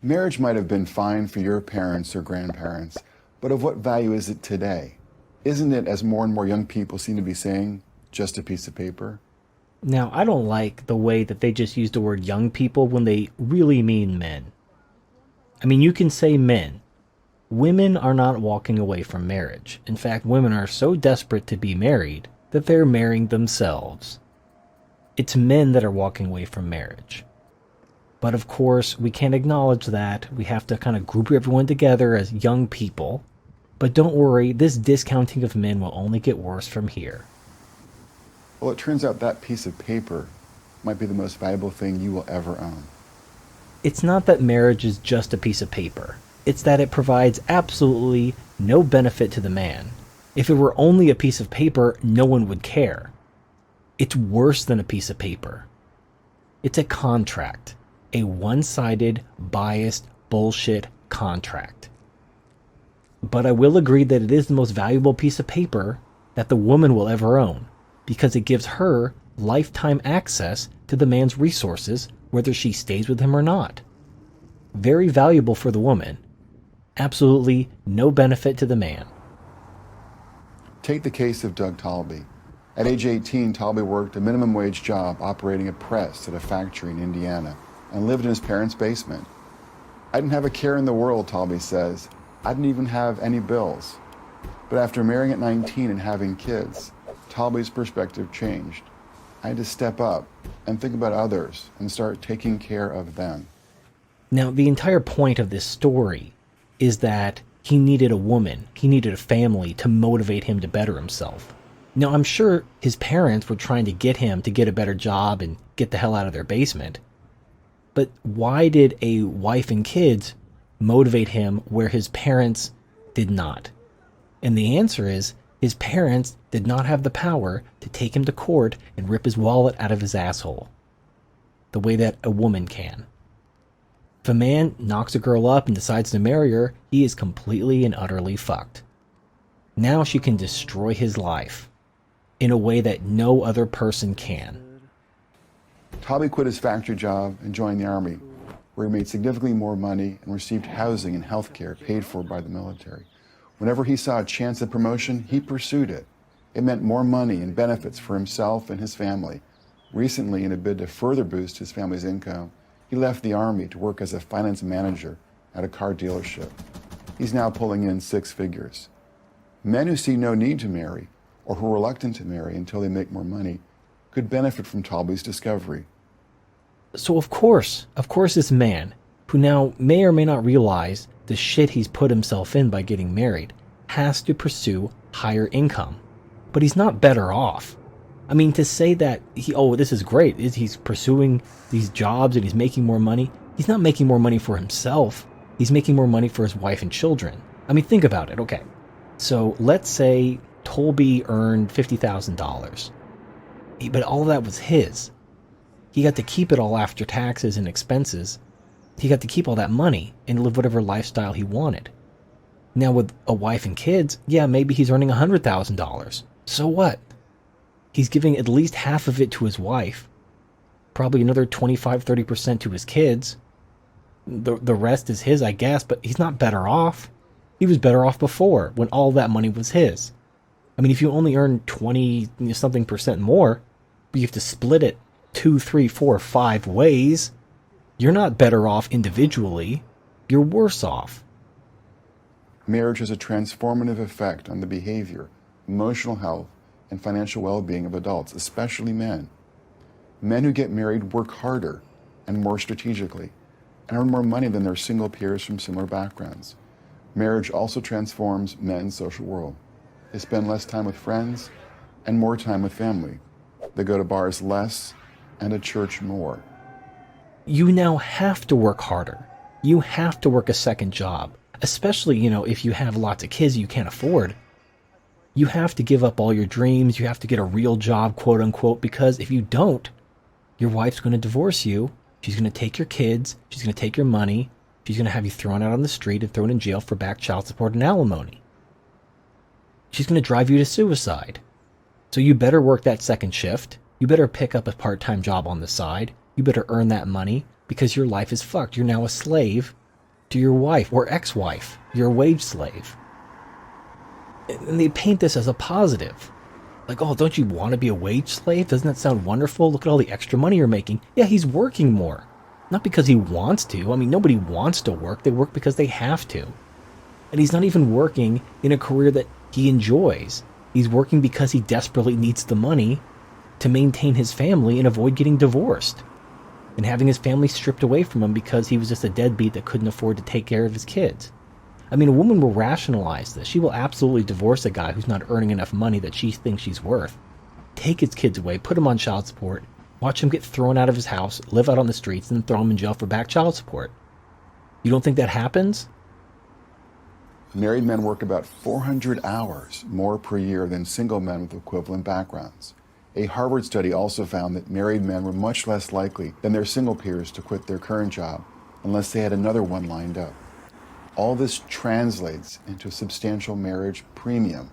Marriage might have been fine for your parents or grandparents, but of what value is it today? Isn't it, as more and more young people seem to be saying, just a piece of paper? Now, I don't like the way that they just use the word young people when they really mean men. I mean, you can say men. Women are not walking away from marriage. In fact, women are so desperate to be married that they're marrying themselves. It's men that are walking away from marriage. But of course, we can't acknowledge that. We have to kind of group everyone together as young people. But don't worry, this discounting of men will only get worse from here. Well, it turns out that piece of paper might be the most valuable thing you will ever own. It's not that marriage is just a piece of paper. It's that it provides absolutely no benefit to the man. If it were only a piece of paper, no one would care. It's worse than a piece of paper. It's a contract. A one-sided, biased, bullshit contract. But I will agree that it is the most valuable piece of paper that the woman will ever own, because it gives her lifetime access to the man's resources, whether she stays with him or not. Very valuable for the woman. Absolutely no benefit to the man. Take the case of Doug Talby. At age 18, Talby worked a minimum wage job operating a press at a factory in Indiana and lived in his parents' basement. I didn't have a care in the world, Talby says. I didn't even have any bills. But after marrying at 19 and having kids, Talby's perspective changed. I had to step up and think about others and start taking care of them. Now, the entire point of this story is that he needed a woman, he needed a family to motivate him to better himself. Now, I'm sure his parents were trying to get him to get a better job and get the hell out of their basement. But why did a wife and kids motivate him where his parents did not? And the answer is, his parents did not have the power to take him to court and rip his wallet out of his asshole, the way that a woman can. If a man knocks a girl up and decides to marry her, he is completely and utterly fucked. Now she can destroy his life in a way that no other person can. Talby quit his factory job and joined the Army, where he made significantly more money and received housing and health care paid for by the military. Whenever he saw a chance at promotion, he pursued it. It meant more money and benefits for himself and his family. Recently, in a bid to further boost his family's income, he left the Army to work as a finance manager at a car dealership. He's now pulling in six figures. Men who see no need to marry, or who are reluctant to marry until they make more money, could benefit from Talby's discovery. So of course this man, who now may or may not realize the shit he's put himself in by getting married, has to pursue higher income. But he's not better off. I mean, to say that this is great, he's pursuing these jobs and he's making more money. He's not making more money for himself. He's making more money for his wife and children. I mean, think about it. Okay, so let's say Talby earned $50,000, but all of that was his. He got to keep it all after taxes and expenses. He got to keep all that money and live whatever lifestyle he wanted. Now with a wife and kids, yeah, maybe he's earning $100,000. So what? He's giving at least half of it to his wife. Probably another 25-30% to his kids. The rest is his, I guess, but he's not better off. He was better off before, when all that money was his. I mean, if you only earn 20-something% more, but you have to split it 2, 3, 4, 5 ways, you're not better off individually. You're worse off. Marriage has a transformative effect on the behavior, emotional health, and financial well-being of adults, especially men. Men who get married work harder and more strategically and earn more money than their single peers from similar backgrounds. Marriage also transforms men's social world. They spend less time with friends and more time with family. They go to bars less and to church more. You now have to work harder. You have to work a second job, especially, if you have lots of kids you can't afford. You have to give up all your dreams. You have to get a real job, quote unquote, because if you don't, your wife's going to divorce you. She's going to take your kids. She's going to take your money. She's going to have you thrown out on the street and thrown in jail for back child support and alimony. She's going to drive you to suicide. So you better work that second shift. You better pick up a part-time job on the side. You better earn that money because your life is fucked. You're now a slave to your wife or ex-wife, your wage slave. And they paint this as a positive. Like, oh, don't you want to be a wage slave? Doesn't that sound wonderful? Look at all the extra money you're making. Yeah, he's working more. Not because he wants to. I mean, nobody wants to work. They work because they have to. And he's not even working in a career that he enjoys. He's working because he desperately needs the money to maintain his family and avoid getting divorced and having his family stripped away from him because he was just a deadbeat that couldn't afford to take care of his kids. I mean, a woman will rationalize this. She will absolutely divorce a guy who's not earning enough money that she thinks she's worth. Take his kids away, put him on child support, watch him get thrown out of his house, live out on the streets, and then throw him in jail for back child support. You don't think that happens? Married men work about 400 hours more per year than single men with equivalent backgrounds. A Harvard study also found that married men were much less likely than their single peers to quit their current job unless they had another one lined up. All this translates into a substantial marriage premium.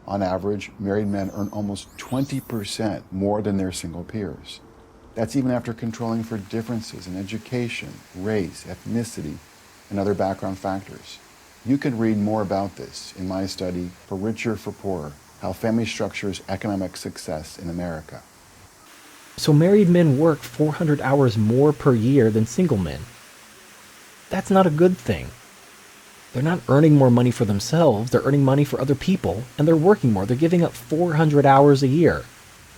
On average, married men earn almost 20% more than their single peers. That's even after controlling for differences in education, race, ethnicity, and other background factors. You can read more about this in my study, For Richer, for Poorer, How Family Structures Economic Success in America. So married men work 400 hours more per year than single men. That's not a good thing. They're not earning more money for themselves, they're earning money for other people, and they're working more. They're giving up 400 hours a year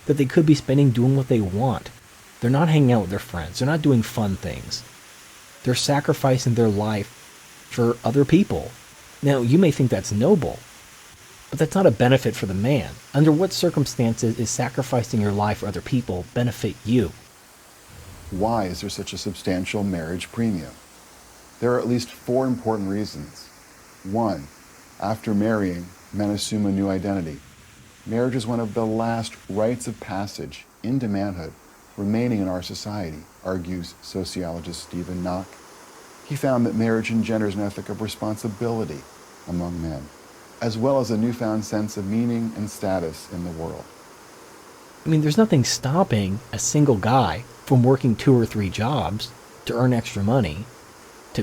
that they could be spending doing what they want. They're not hanging out with their friends, they're not doing fun things. They're sacrificing their life for other people. Now, you may think that's noble, but that's not a benefit for the man. Under what circumstances is sacrificing your life for other people benefit you? Why is there such a substantial marriage premium? There are at least 4 important reasons. 1, after marrying, men assume a new identity. Marriage is one of the last rites of passage into manhood remaining in our society, argues sociologist Stephen Knock. He found that marriage engenders an ethic of responsibility among men, as well as a newfound sense of meaning and status in the world. I mean, there's nothing stopping a single guy from working 2 or 3 jobs to earn extra money, to,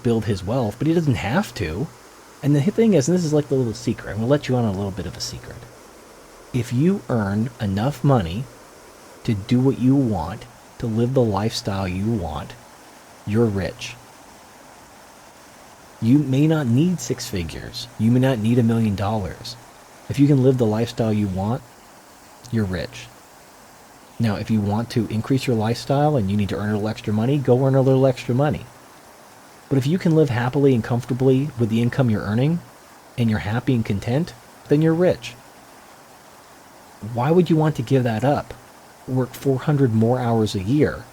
build his wealth, but he doesn't have to. And the thing is, and this is like the little secret, I'm going to let you on a little bit of a secret. If you earn enough money to do what you want, to live the lifestyle you want, you're rich. You may not need 6 figures. You may not need $1 million. If you can live the lifestyle you want, you're rich. Now, if you want to increase your lifestyle and you need to earn a little extra money, go earn a little extra money. But if you can live happily and comfortably with the income you're earning, and you're happy and content, then you're rich. Why would you want to give that up? Work 400 more hours a year,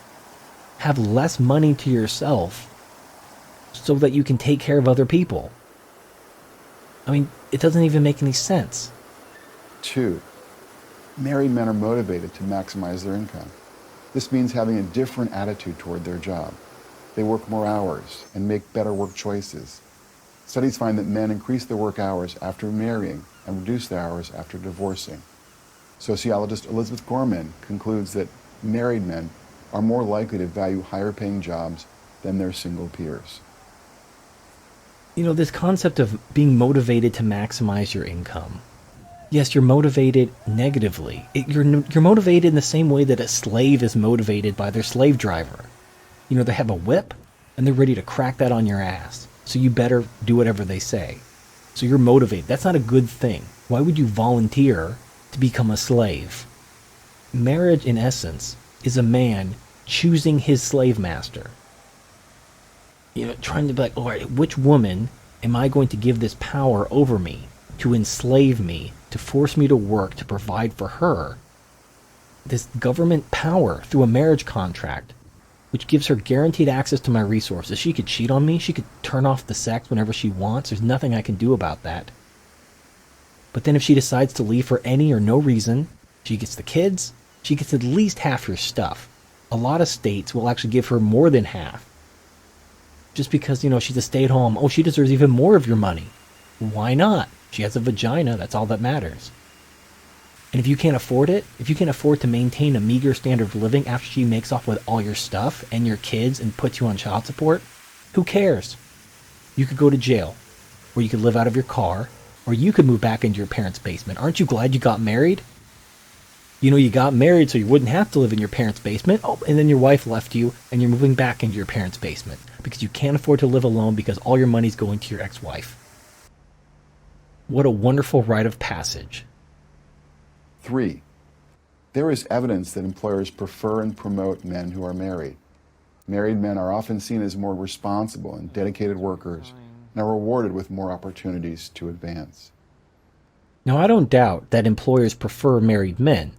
have less money to yourself, so that you can take care of other people? I mean, it doesn't even make any sense. 2, married men are motivated to maximize their income. This means having a different attitude toward their job. They work more hours and make better work choices. Studies find that men increase their work hours after marrying and reduce their hours after divorcing. Sociologist Elizabeth Gorman concludes that married men are more likely to value higher paying jobs than their single peers. This concept of being motivated to maximize your income. Yes, you're motivated negatively. You're motivated in the same way that a slave is motivated by their slave driver. They have a whip, and they're ready to crack that on your ass. So you better do whatever they say. So you're motivated. That's not a good thing. Why would you volunteer to become a slave? Marriage, in essence, is a man choosing his slave master. Trying to be like, all right, which woman am I going to give this power over me, to enslave me, to force me to work, to provide for her? This government power through a marriage contract, which gives her guaranteed access to my resources. She could cheat on me. She could turn off the sex whenever she wants. There's nothing I can do about that. But then if she decides to leave for any or no reason, she gets the kids. She gets at least half your stuff. A lot of states will actually give her more than half. Just because, she's a stay-at-home. Oh, she deserves even more of your money. Why not? She has a vagina. That's all that matters. And if you can't afford it, if you can't afford to maintain a meager standard of living after she makes off with all your stuff and your kids and puts you on child support, who cares? You could go to jail, or you could live out of your car, or you could move back into your parents' basement. Aren't you glad you got married? You know, you got married so you wouldn't have to live in your parents' basement. Oh, and then your wife left you and you're moving back into your parents' basement because you can't afford to live alone because all your money's going to your ex-wife. What a wonderful rite of passage. 3. There is evidence that employers prefer and promote men who are married. Married men are often seen as more responsible and dedicated workers and are rewarded with more opportunities to advance. Now, I don't doubt that employers prefer married men.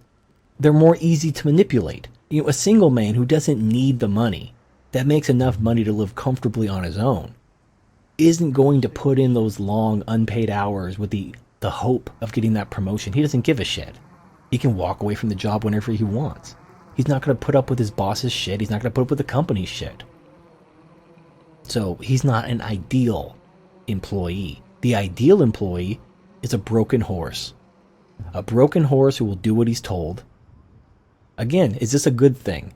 They're more easy to manipulate. You know, a single man who doesn't need the money, that makes enough money to live comfortably on his own, isn't going to put in those long unpaid hours with the hope of getting that promotion. He doesn't give a shit. He can walk away from the job whenever he wants. He's not going to put up with his boss's shit. He's not going to put up with the company's shit. So he's not an ideal employee. The ideal employee is a broken horse. A broken horse who will do what he's told. Again, is this a good thing?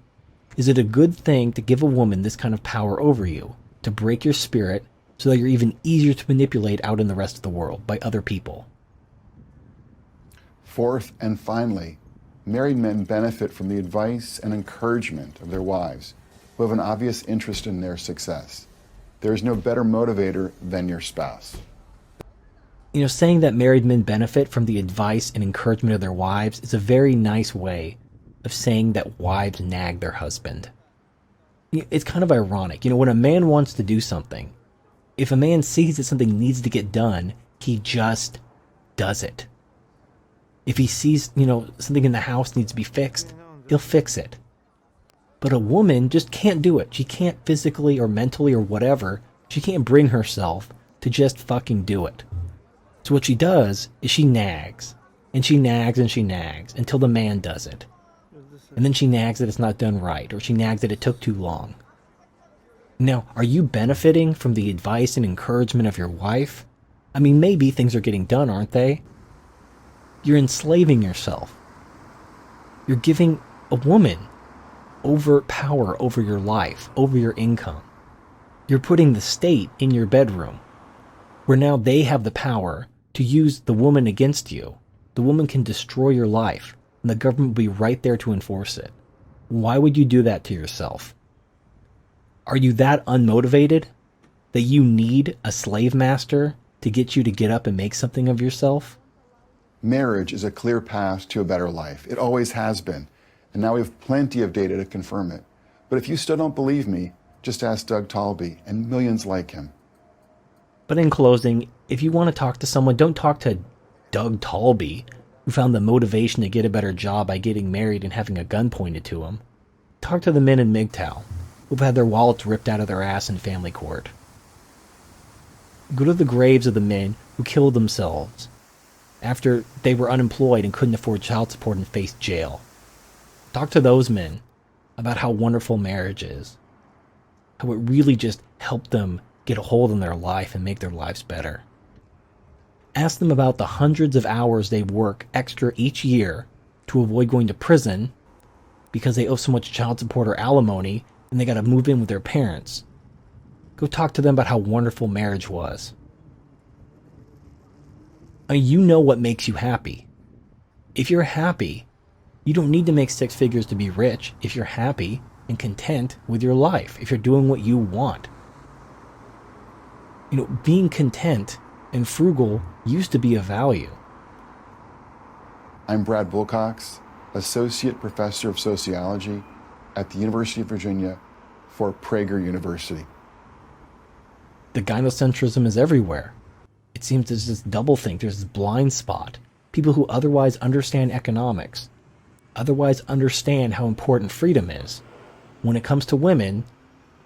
Is it a good thing to give a woman this kind of power over you? To break your spirit so that you're even easier to manipulate out in the rest of the world by other people? 4th and finally, married men benefit from the advice and encouragement of their wives, who have an obvious interest in their success. There is no better motivator than your spouse. You know, saying that married men benefit from the advice and encouragement of their wives is a very nice way of saying that wives nag their husband. It's kind of ironic. You know, when a man wants to do something, if a man sees that something needs to get done, he just does it. If he sees, you know, something in the house needs to be fixed, he'll fix it. But a woman just can't do it. She can't physically or mentally or whatever, she can't bring herself to just fucking do it. So what she does is she nags, and she nags and she nags until the man does it. And then she nags that it's not done right, or she nags that it took too long. Now, are you benefiting from the advice and encouragement of your wife? I mean, maybe things are getting done, aren't they? You're enslaving yourself. You're giving a woman power over your life, over your income. You're putting the state in your bedroom, where now they have the power to use the woman against you. The woman can destroy your life, and the government will be right there to enforce it. Why would you do that to yourself? Are you that unmotivated that you need a slave master to get you to get up and make something of yourself? Marriage is a clear path to a better life. It always has been. And now we have plenty of data to confirm it. But if you still don't believe me, just ask Doug Talby and millions like him. But in closing, if you want to talk to someone, don't talk to Doug Talby, who found the motivation to get a better job by getting married and having a gun pointed to him. Talk to the men in MGTOW, who've had their wallets ripped out of their ass in family court. Go to the graves of the men who killed themselves after they were unemployed and couldn't afford child support and faced jail. Talk to those men about how wonderful marriage is, how it really just helped them get a hold on their life and make their lives better. Ask them about the hundreds of hours they work extra each year to avoid going to prison because they owe so much child support or alimony and they gotta move in with their parents. Go talk to them about how wonderful marriage was. I mean, you know what makes you happy. If you're happy, you don't need to make 6 figures to be rich if you're happy and content with your life, if you're doing what you want. You know, being content and frugal used to be a value. I'm Brad Wilcox, Associate Professor of Sociology at the University of Virginia for Prager University. The gynocentrism is everywhere. It seems there's this doublethink, there's this blind spot. People who otherwise understand economics, otherwise understand how important freedom is. When it comes to women,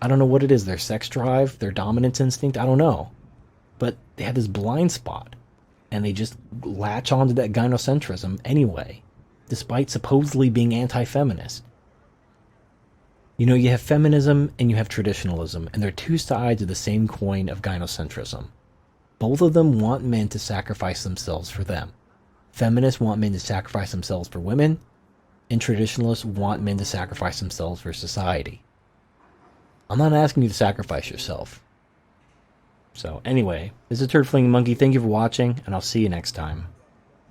I don't know what it is, their sex drive, their dominance instinct, I don't know. But they have this blind spot, and they just latch onto that gynocentrism anyway, despite supposedly being anti-feminist. You know, you have feminism and you have traditionalism, and they're two sides of the same coin of gynocentrism. Both of them want men to sacrifice themselves for them. Feminists want men to sacrifice themselves for women, and traditionalists want men to sacrifice themselves for society. I'm not asking you to sacrifice yourself. So anyway, this is Turd Flinging Monkey. Thank you for watching, and I'll see you next time.